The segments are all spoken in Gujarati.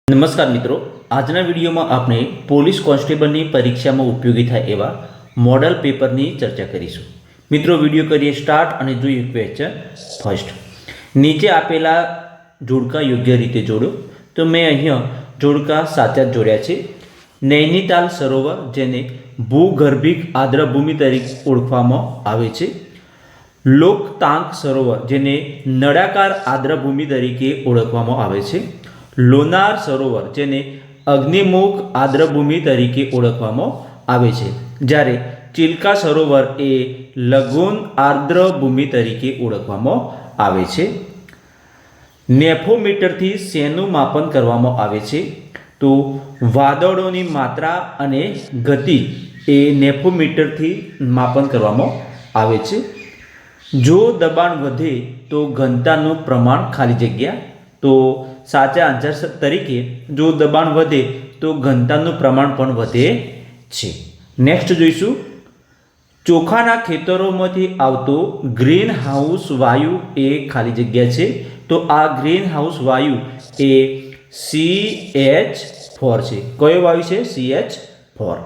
નમસ્કાર મિત્રો, આજના વિડીયોમાં આપણે પોલીસ કોન્સ્ટેબલની પરીક્ષામાં ઉપયોગી થાય એવા મોડલ પેપરની ચર્ચા કરીશું. મિત્રો, વિડીયો કરીએ સ્ટાર્ટ અને જોઈએ ક્વેશ્ચન ફર્સ્ટ. નીચે આપેલા જોડકા યોગ્ય રીતે જોડો. તો મેં અહીંયા જોડકા સાચા જોડ્યા છે. નૈનીતાલ સરોવર, જેને ભૂગર્ભિક આર્દ્રભૂમિ તરીકે ઓળખવામાં આવે છે. લોકતાંગ સરોવર, જેને નળાકાર આર્દ્રભૂમિ તરીકે ઓળખવામાં આવે છે. લોનાર સરોવર, જેને અગ્નિમુખ આર્દ્રભૂમિ તરીકે ઓળખવામાં આવે છે, જ્યારે ચિલ્કા સરોવર એ લઘુન આર્દ્રભૂમિ તરીકે ઓળખવામાં આવે છે. નેફોમીટરથી શેનું માપન કરવામાં આવે છે? તો વાદળોની માત્રા અને ગતિ એ નેફોમીટરથી માપન કરવામાં આવે છે. જો દબાણ વધે તો ઘનતાનું પ્રમાણ ખાલી જગ્યા. તો સાચા આન્સર તરીકે જો દબાણ વધે તો ઘનતાનું પ્રમાણ પણ વધે છે. નેક્સ્ટ જોઈશું, ચોખાના ખેતરોમાંથી આવતો ગ્રીન હાઉસ વાયુ એ ખાલી જગ્યા છે. તો આ ગ્રીન હાઉસ વાયુ એ CH4 છે. કયો વાયુ છે? CH4.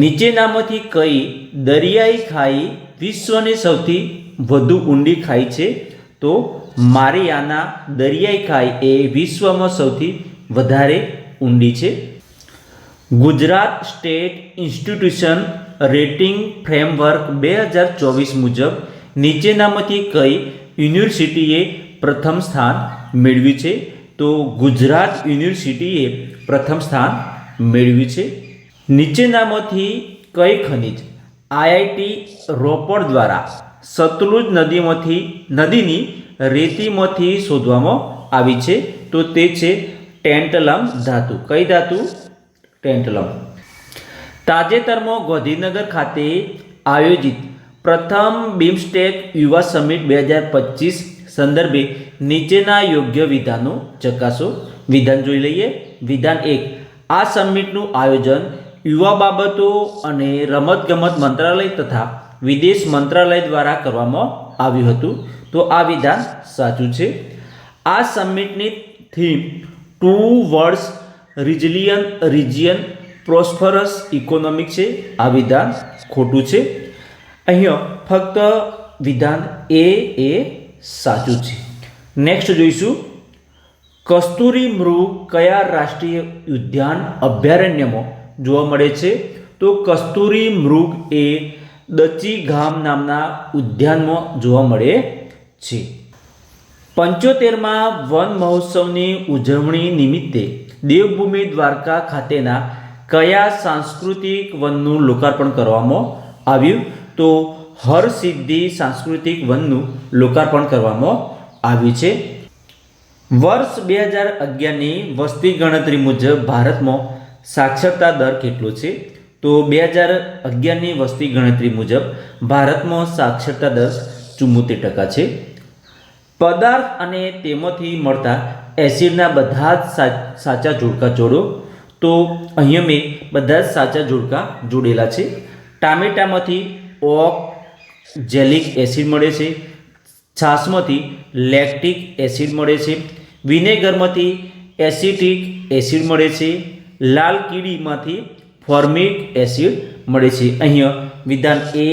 નીચેનામાંથી કઈ દરિયાઈ ખાઈ વિશ્વની સૌથી વધુ ઊંડી ખાઈ છે? તો મારિયાના દરિયાઈ ખાઈ એ વિશ્વમાં સૌથી વધારે ઊંડી છે. Gujarat state institution rating framework 2024 મુજબ નીચેનામાંથી કઈ યુનિવર્સિટીએ પ્રથમ સ્થાન મેળવ્યું છે? તો ગુજરાત યુનિવર્સિટીએ પ્રથમ સ્થાન મેળવ્યું છે. નીચેનામાંથી કઈ ખનિજ IIT રોપડ દ્વારા સતલુજ નદીની રેતીમાંથી શોધવામાં આવી છે? તો તે છે ટેન્ટલમ ધાતુ. કઈ ધાતુ? ટેન્ટલમ. તાજેતરમાં ગાંધીનગર ખાતે આયોજિત પ્રથમ બિમસ્ટેક યુવા સમિટ 2025 સંદર્ભે નીચેના યોગ્ય વિધાનો ચકાસો. વિધાન જોઈ લઈએ. વિધાન 1. આ સમિટનું આયોજન યુવા બાબતો અને રમતગમત મંત્રાલય તથા વિદેશ મંત્રાલય દ્વારા કરવામાં આવ્યું હતું. તો આ વિધાન સાચું છે. આ સમિટની theme towards region prosperous economic છે. આ વિધાન ખોટું છે. અહીંયા ફક્ત વિધાન એ સાચું છે. નેક્સ્ટ જોઈશું, કસ્તુરી મૃગ કયા રાષ્ટ્રીય ઉદ્યાન અભયારણ્યમાં જોવા મળે છે? તો કસ્તુરી મૃગ એ દચીગામ નામના ઉદ્યાનમાં જોવા મળે છે. 75મા વન મહોત્સવની ઉજવણી નિમિત્તે દેવભૂમિ દ્વારકા ખાતેના કયા સાંસ્કૃતિક વનનું લોકાર્પણ કરવામાં આવ્યું? તો હરસિદ્ધિ સાંસ્કૃતિક વનનું લોકાર્પણ કરવામાં આવ્યું છે. વર્ષ 2011ની વસ્તી ગણતરી મુજબ ભારતમાં સાક્ષરતા દર કેટલો છે? તો 2011ની વસ્તી ગણતરી મુજબ ભારતમાં સાક્ષરતા દર 74% છે. પદાર્થ અને તેમાંથી મળતા એસિડના બધા જ સાચા જોડકા જોડો. તો અહીંયા મેં બધા જ સાચા જોડકા જોડેલા છે. ટામેટામાંથી ઓક્ઝેલિક એસિડ મળે છે. છાશમાંથી લેક્ટિક એસિડ મળે છે. વિનેગરમાંથી એસિટિક એસિડ મળે છે. લાલ કીડીમાંથી ફોર્મિક એસિડ મળે છે. અહીંયા વિધાન A,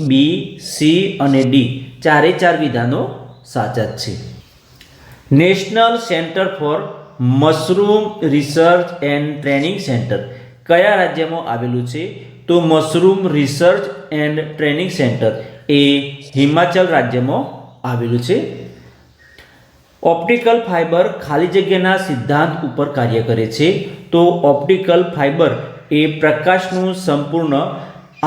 B, C અને D ચારે ચાર વિધાનો સાચા જ છે. National centre for mushroom research and training centre કયા રાજ્યમાં આવેલું છે? તો mushroom research and training centre એ હિમાચલ રાજ્યમાં આવેલું છે. ઓપ્ટિકલ ફાઇબર ખાલી જગ્યાના સિદ્ધાંત ઉપર કાર્ય કરે છે. તો ઓપ્ટિકલ ફાઇબર એ પ્રકાશનું સંપૂર્ણ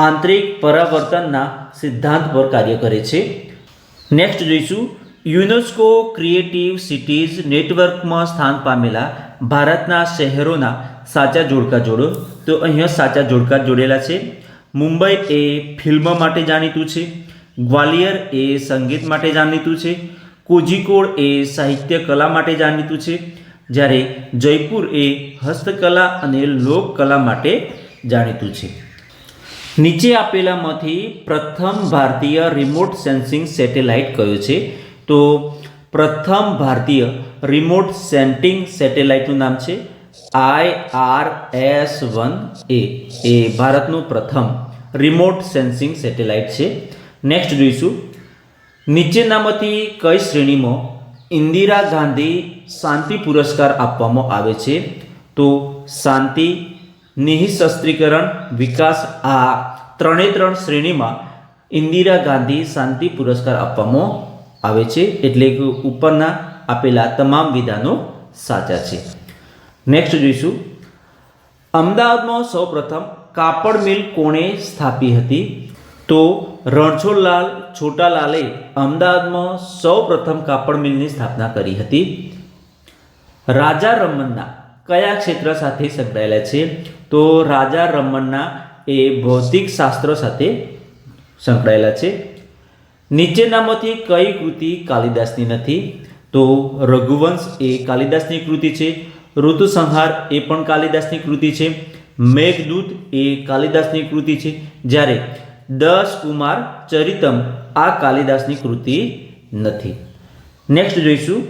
આંતરિક પરાવર્તનના સિદ્ધાંત પર કાર્ય કરે છે. નેક્સ્ટ જોઈશું, યુનેસ્કો ક્રિએટિવ સિટીઝ નેટવર્કમાં સ્થાન પામેલા ભારતના શહેરોના સાચા જોડકા જોડો. તો અહીંયા સાચા જોડકા જોડેલા છે. મુંબઈ એ ફિલ્મ માટે જાણીતું છે. ગ્વાલિયર એ સંગીત માટે જાણીતું છે. કોઝિકોડ એ સાહિત્ય કલા માટે જાણીતું છે. જ્યારે જયપુર એ હસ્તકલા અને લોકકલા માટે જાણીતું છે. નીચે આપેલામાંથી પ્રથમ ભારતીય રિમોટ સેન્સિંગ સેટેલાઇટ કયો છે? તો પ્રથમ ભારતીય રિમોટ સેન્સિંગ સેટેલાઇટનું નામ છે IRS-1A. એ ભારતનું પ્રથમ રિમોટ સેન્સિંગ સેટેલાઇટ છે. નેક્સ્ટ જોઈશું, નીચેનામાંથી કઈ શ્રેણીમાં ઇન્દિરા ગાંધી શાંતિ પુરસ્કાર આપવામાં આવે છે? તો શાંતિ, નિઃશસ્ત્રીકરણ, વિકાસ, આ ત્રણ શ્રેણીમાં ઇન્દિરા ગાંધી શાંતિ પુરસ્કાર આપવામાં આવે છે. એટલે કે ઉપરના આપેલા તમામ વિધાનો સાચા છે. નેક્સ્ટ જોઈશું, અમદાવાદમાં સૌપ્રથમ કાપડ મિલ કોણે સ્થાપી હતી? તો રણછોડલાલ છોટાલાલે અમદાવાદમાં સૌપ્રથમ કાપડ મિલની સ્થાપના કરી હતી. રાજા રમન્ના કયા ક્ષેત્ર સાથે સંકળાયેલા છે? તો રાજા રમન્ના એ ભૌતિક શાસ્ત્ર સાથે સંકળાયેલા છે. નીચેનામાંથી કઈ કૃતિ કાલિદાસની નથી? તો રઘુવંશ એ કાલિદાસની કૃતિ છે. ઋતુસંહાર એ પણ કાલિદાસની કૃતિ છે. મેઘદૂત એ કાલિદાસની કૃતિ છે. જ્યારે 10 કુમાર ચરિતમ આ કાલિદાસની કૃતિ નથી. નેક્સ્ટ જોઈશું,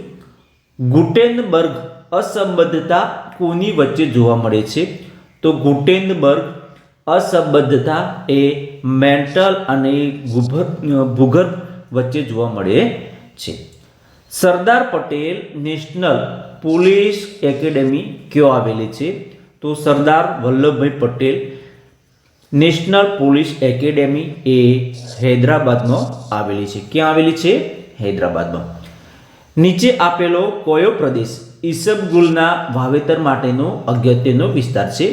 ગુટેનબર્ગ અસંબદ્ધતા કોની વચ્ચે જોવા મળે છે? તો ગુટેનબર્ગ અસંબદ્ધતા એ મેન્ટલ અને ભૂગર્ભ વચ્ચે જોવા મળે છે. Sardar Patel national police academy ક્યાં આવેલી છે? તો Sardar Vallabhbhai Patel national police academy એ હૈદરાબાદમાં આવેલી છે. ક્યાં આવેલી છે? હૈદરાબાદમાં. નીચે આપેલો કયો પ્રદેશ ઈસબગુલના વાવેતર માટેનો અગત્યનો વિસ્તાર છે?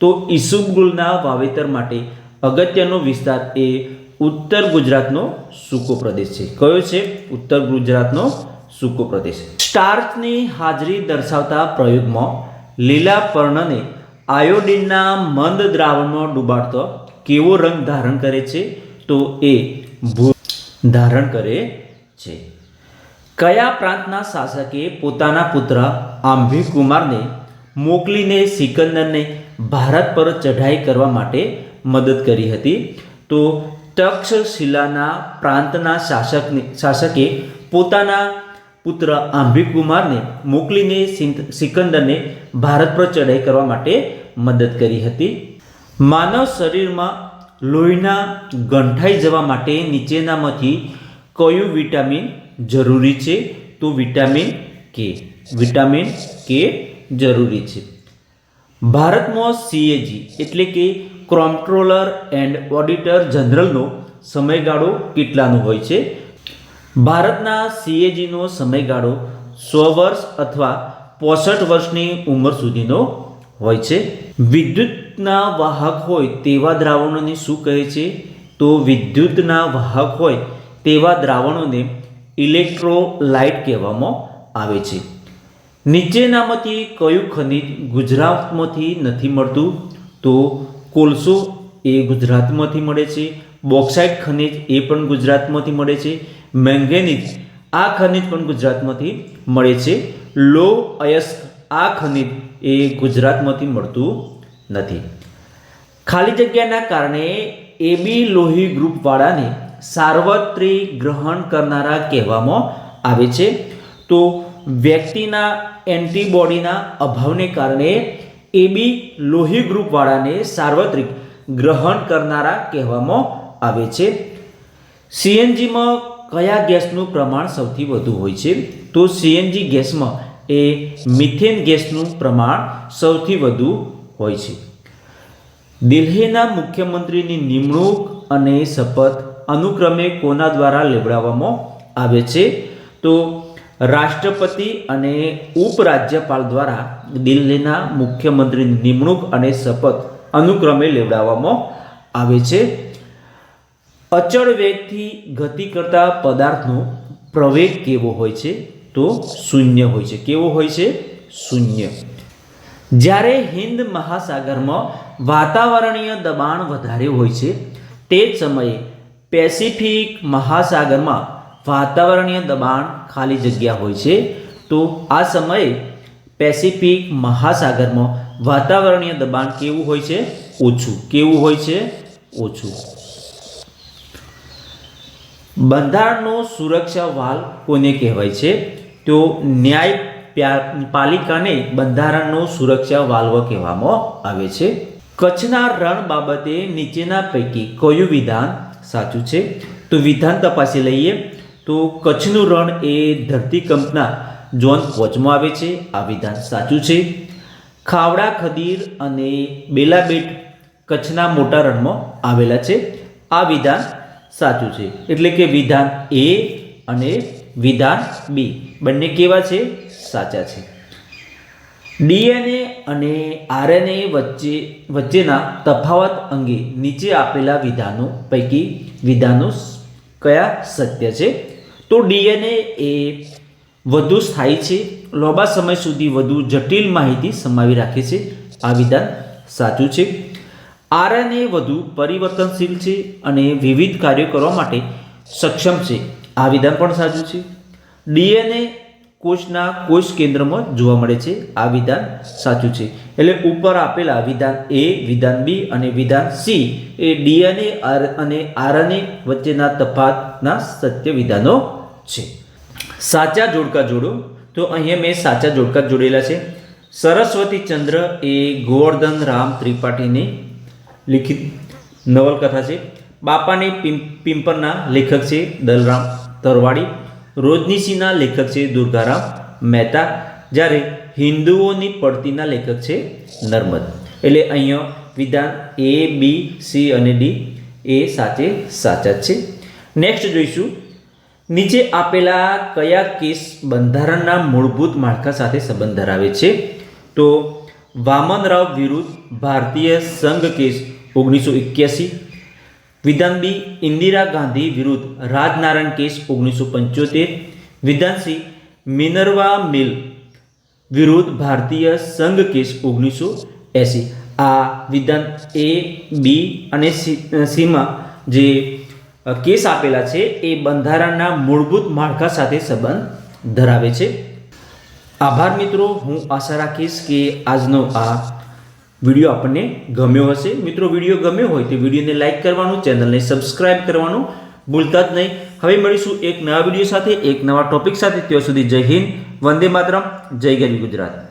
તો ઈસબગુલના વાવેતર માટે અગત્યનો વિસ્તાર એ ઉત્તર ગુજરાતનો સૂકો પ્રદેશ છે. કયો છે? ઉત્તર ગુજરાતનો સૂકો પ્રદેશ. સ્ટાર્ચની હાજરી દર્શાવતા પ્રયોગમાં લીલા પર્ણને આયોડિનના મંદ દ્રાવણમાં ડૂબાડતો કેવો રંગ ધારણ કરે છે? તો એ ધારણ કરે છે. કયા પ્રાંતના શાસકે પોતાના પુત્ર આંભીકુમારને મોકલીને સિકંદરને ભારત પર ચઢાઈ કરવા માટે મદદ કરી હતી? તો તક્ષશિલાના પ્રાંતના શાસકે પોતાના પુત્ર આંભીકુમારને મોકલીને સિકંદરને ભારત પર ચઢાઈ કરવા માટે મદદ કરી હતી. માનવ શરીરમાં લોહીના ગંઠાઈ જવા માટે નીચેનામાંથી કયું વિટામિન જરૂરી છે? તો વિટામિન કે. વિટામિન કે જરૂરી છે. ભારતમાં CAG એટલે કે કોમ્પ્ટ્રોલર એન્ડ ઓડિટર જનરલનો સમયગાળો કેટલાનો હોય છે? ભારતના CAGનો સમયગાળો 100 વર્ષ અથવા 65 વર્ષની ઉંમર સુધીનો હોય છે. વિદ્યુતના વાહક હોય તેવા દ્રાવણોને શું કહે છે? તો વિદ્યુતના વાહક હોય તેવા દ્રાવણોને ઇલેક્ટ્રોલાઇટ કહેવામાં આવે છે. નીચેનામાંથી કયું ખનિજ ગુજરાતમાંથી નથી મળતું? તો કોલસો એ ગુજરાતમાંથી મળે છે. બોક્સાઇટ ખનિજ એ પણ ગુજરાતમાંથી મળે છે. મેંગેનીઝ આ ખનિજ પણ ગુજરાતમાંથી મળે છે. લો અયસ્ક આ ખનિજ એ ગુજરાતમાંથી મળતું નથી. ખાલી જગ્યાના કારણે AB લોહી ગ્રુપવાળાને સાર્વત્રિક ગ્રહણ કરનારા કહેવામાં આવે છે. તો વ્યક્તિના એન્ટીબોડીના અભાવને કારણે AB લોહી ગ્રુપવાળાને સાર્વત્રિક ગ્રહણ કરનારા કહેવામાં આવે છે. CNGમાં કયા ગેસનું પ્રમાણ સૌથી વધુ હોય છે? તો CNG ગેસમાં એ મિથેન ગેસનું પ્રમાણ સૌથી વધુ હોય છે. દિલ્હીના મુખ્યમંત્રીની નિમણૂક અને શપથ અનુક્રમે કોના દ્વારા લેવડાવવામાં આવે છે? તો રાષ્ટ્રપતિ અને ઉપરાજ્યપાલ દ્વારા દિલ્હીના મુખ્યમંત્રીની નિમણૂક અને શપથ અનુક્રમે લેવડાવવામાં આવે છે. અચળ વેગથી ગતિ કરતા પદાર્થનો પ્રવેગ કેવો હોય છે? તો શૂન્ય હોય છે. કેવો હોય છે? શૂન્ય. જ્યારે હિન્દ મહાસાગરમાં વાતાવરણીય દબાણ વધારે હોય છે તે જ સમયે પેસિફિક મહાસાગરમાં વાતાવરણીય દબાણ ખાલી જગ્યા હોય છે. તો આ સમયે પેસિફિક મહાસાગરમાં વાતાવરણીય દબાણ કેવું હોય છે? ઓછું. કેવું હોય છે? ઓછું. બંધારણનો સુરક્ષા વાલ્વ કોને કહેવાય છે? તો પાલિકાને બંધારણનો સુરક્ષા વાલ્વ કહેવામાં આવે છે. કચ્છના રણ બાબતે નીચેના પૈકી કયું વિધાન સાચું છે? તો વિધાન તપાસી લઈએ. તો કચ્છનું રણ એ ધરતીકંપના ઝોન 5માં આવે છે. આ વિધાન સાચું છે. ખાવડા, ખદીર અને બેલાબેટ કચ્છના મોટા રણમાં આવેલા છે. આ વિધાન સાચું છે. એટલે કે વિધાન એ અને વિધાન બી બંને કેવા છે? સાચા છે. ડીએનએ અને આરએનએ વચ્ચેના તફાવત અંગે નીચે આપેલા વિધાનો પૈકી વિધાનો કયા સત્ય છે? તો ડીએનએ એ વધુ સ્થાયી છે, લાંબા સમય સુધી વધુ જટિલ માહિતી સમાવી રાખે છે. આ વિધાન સાચું છે. આરએનએ વધુ પરિવર્તનશીલ છે અને વિવિધ કાર્યો કરવા માટે સક્ષમ છે. આ વિધાન પણ સાચું છે. ડીએનએ કોષના કોષ કેન્દ્રમાં જોવા મળે છે. આ વિધાન સાચું છે. એટલે ઉપર આપેલા વિધાન એ, વિધાન બી અને વિધાન સી એ ડીએનએ અને આરએનએ વચ્ચેના તફાવતના સત્ય વિધાનો છે. સાચા જોડકા જોડો. તો અહીંયા મેં સાચા જોડકા જોડેલા છે. સરસ્વતી ચંદ્ર એ ગોવર્ધન રામ ત્રિપાઠીની લિખિત નવલકથા છે. બાપાને પિંપરના લેખક છે દલરામ તરવાડી. રોજનીશીના લેખક છે દુર્ગારામ મહેતા. જ્યારે હિન્દુઓની પડતીના લેખક છે નર્મદ. એટલે અહીંયા વિધાન એ, બી, સી અને ડી એ સાચા છે. નેક્સ્ટ જોઈશું. નીચે આપેલા કયા કેસ બંધારણના મૂળભૂત માળખા સાથે સંબંધ ધરાવે છે? તો વામનરાવ વિરુદ્ધ ભારતીય સંઘ કેસ 1981. વિધાન બી ઇન્દિરા ગાંધી વિરુદ્ધ રાજનારાયણ કેસ 1975. વિધાન સી મિનર્વા મિલ વિરુદ્ધ ભારતીય સંઘ કેસ 1980. આ વિધાન એ, બી અને સીમાં જે કેસ આપેલા છે એ બંધારણના મૂળભૂત માળખા સાથે સંબંધ ધરાવે છે. આભાર મિત્રો. હું આશા રાખીશ કે આજનો આ વિડીયો આપણને ગમ્યો હશે. મિત્રો વિડીયો ગમ્યો હોય તો વિડીયોને લાઈક કરવાનું, ચેનલને સબસ્ક્રાઇબ કરવાનું ભૂલતા જ નહીં. હવે મળીશું એક નવા વિડીયો સાથે, એક નવા ટોપિક સાથે. ત્યાં સુધી જય હિન્દ, વંદે માતરમ, જય ગરવી ગુજરાત.